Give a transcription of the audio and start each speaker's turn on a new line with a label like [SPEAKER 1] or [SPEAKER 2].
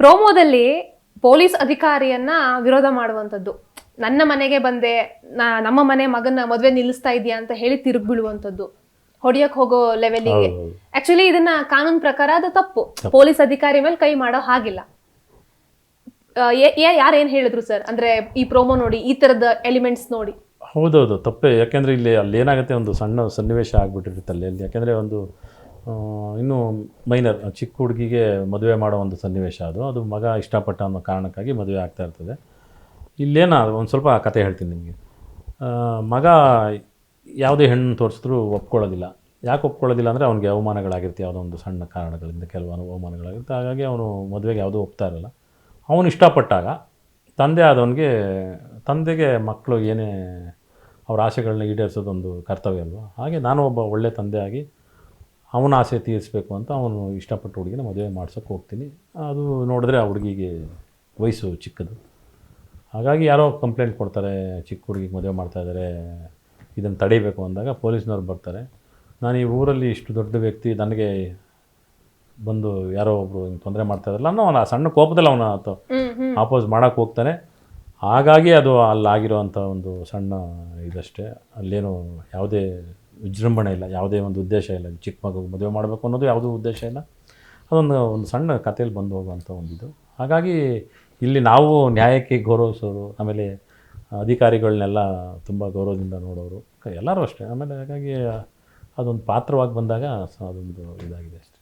[SPEAKER 1] ಪ್ರೋಮೋದಲ್ಲಿ police ಅಧಿಕಾರಿಯನ್ನ ವಿರೋಧ ಮಾಡುವಂಥದ್ದು, ನನ್ನ ಮನೆಗೆ ಬಂದೆ, ನಮ್ಮ ಮನೆ ಮಗನ ಮದುವೆ ನಿಲ್ಲಿಸ್ತಾ ಇದೆಯಾ ಅಂತ ಹೇಳಿ ತಿರುಗಿ ಬೀಳುವಂಥದ್ದು, ಹೊಡಿಯಕ್ ಹೋಗೋ ಲೆವೆಲಿಗೆ. ಆಕ್ಚುಲಿ ಇದನ್ನ ಕಾನೂನು ಪ್ರಕಾರ ಅದು ತಪ್ಪು, ಪೊಲೀಸ್ ಅಧಿಕಾರಿ ಮೇಲೆ ಕೈ ಮಾಡೋ ಹಾಗಿಲ್ಲ. ಯಾರೇನ್ ಹೇಳಿದ್ರು ಸರ್, ಅಂದ್ರೆ ಈ ಪ್ರೋಮೋ ನೋಡಿ, ಈ ತರದ ಎಲಿಮೆಂಟ್ಸ್ ನೋಡಿ?
[SPEAKER 2] ಹೌದೌದು, ತಪ್ಪೇ. ಯಾಕೆಂದರೆ ಇಲ್ಲಿ ಅಲ್ಲಿ ಏನಾಗುತ್ತೆ, ಒಂದು ಸಣ್ಣ ಸನ್ನಿವೇಶ ಆಗಿಬಿಟ್ಟಿರುತ್ತೆ ಅಲ್ಲಿ. ಯಾಕೆಂದರೆ ಒಂದು ಇನ್ನೂ ಮೈನರ್ ಚಿಕ್ಕ ಹುಡುಗಿಗೆ ಮದುವೆ ಮಾಡೋ ಒಂದು ಸನ್ನಿವೇಶ ಅದು ಮಗ ಇಷ್ಟಪಟ್ಟ ಅನ್ನೋ ಕಾರಣಕ್ಕಾಗಿ ಮದುವೆ ಆಗ್ತಾ ಇರ್ತದೆ. ಇಲ್ಲೇನ ಒಂದು ಸ್ವಲ್ಪ ಕತೆ ಹೇಳ್ತೀನಿ ನಿಮಗೆ. ಮಗ ಯಾವುದೇ ಹೆಣ್ಣು ತೋರಿಸಿದ್ರೂ ಒಪ್ಕೊಳ್ಳೋದಿಲ್ಲ. ಯಾಕೆ ಒಪ್ಕೊಳ್ಳೋದಿಲ್ಲ ಅಂದರೆ ಅವನಿಗೆ ಅವಮಾನಗಳಾಗಿರುತ್ತೆ, ಯಾವುದೋ ಒಂದು ಸಣ್ಣ ಕಾರಣಗಳಿಂದ ಕೆಲವು ಅವಮಾನಗಳಾಗಿರುತ್ತೆ. ಹಾಗಾಗಿ ಅವನು ಮದುವೆಗೆ ಯಾವುದೂ ಒಪ್ತಾ ಇರಲ್ಲ. ಅವನು ಇಷ್ಟಪಟ್ಟಾಗ ತಂದೆಗೆ ಮಕ್ಕಳು ಏನೇ ಅವ್ರ ಆಸೆಗಳನ್ನ ಈಡೇರಿಸೋದೊಂದು ಕರ್ತವ್ಯ ಅಲ್ವ. ಹಾಗೆ ನಾನು ಒಬ್ಬ ಒಳ್ಳೆ ತಂದೆಯಾಗಿ ಅವನ ಆಸೆ ತೀರಿಸಬೇಕು ಅಂತ ಅವನು ಇಷ್ಟಪಟ್ಟು ಹುಡುಗಿನ ಮದುವೆ ಮಾಡ್ಸೋಕ್ಕೆ ಹೋಗ್ತೀನಿ. ಅದು ನೋಡಿದ್ರೆ ಆ ಹುಡುಗಿಗೆ ವಯಸ್ಸು ಚಿಕ್ಕದು. ಹಾಗಾಗಿ ಯಾರೋ ಕಂಪ್ಲೇಂಟ್ ಕೊಡ್ತಾರೆ, ಚಿಕ್ಕ ಹುಡುಗಿಗೆ ಮದುವೆ ಮಾಡ್ತಾಯಿದ್ದಾರೆ, ಇದನ್ನು ತಡೀಬೇಕು ಅಂದಾಗ ಪೊಲೀಸ್ನವ್ರು ಬರ್ತಾರೆ. ನಾನು ಈ ಊರಲ್ಲಿ ಇಷ್ಟು ದೊಡ್ಡ ವ್ಯಕ್ತಿ, ನನಗೆ ಬಂದು ಯಾರೋ ಒಬ್ಬರು ಹಿಂಗೆ ತೊಂದರೆ ಮಾಡ್ತಾಯಿದ್ರಲ್ಲ ಅನ್ನೋ ಅವನು ಆ ಸಣ್ಣ ಕೋಪದಲ್ಲಿ ಅವನ ಆಪೋಸ್ ಮಾಡೋಕ್ಕೆ ಹೋಗ್ತಾನೆ. ಹಾಗಾಗಿ ಅದು ಅಲ್ಲಾಗಿರೋವಂಥ ಒಂದು ಸಣ್ಣ ಇದಷ್ಟೇ. ಅಲ್ಲೇನು ಯಾವುದೇ ವಿಜೃಂಭಣೆ ಇಲ್ಲ, ಯಾವುದೇ ಒಂದು ಉದ್ದೇಶ ಇಲ್ಲ. ಚಿಕ್ಕ ಮಗು ಮದುವೆ ಮಾಡಬೇಕು ಅನ್ನೋದು ಯಾವುದೂ ಉದ್ದೇಶ ಇಲ್ಲ. ಒಂದು ಸಣ್ಣ ಕಥೆಯಲ್ಲಿ ಬಂದು ಹೋಗುವಂಥ ಒಂದಿದು. ಹಾಗಾಗಿ ಇಲ್ಲಿ ನಾವು ನ್ಯಾಯಕ್ಕೆ ಗೌರವಿಸೋರು, ಆಮೇಲೆ ಅಧಿಕಾರಿಗಳನ್ನೆಲ್ಲ ತುಂಬ ಗೌರವದಿಂದ ನೋಡೋರು ಎಲ್ಲರೂ ಅಷ್ಟೇ. ಆಮೇಲೆ ಹಾಗಾಗಿ ಅದೊಂದು ಪಾತ್ರವಾಗಿ ಬಂದಾಗ ಅದೊಂದು ಇದಾಗಿದೆ ಅಷ್ಟೇ.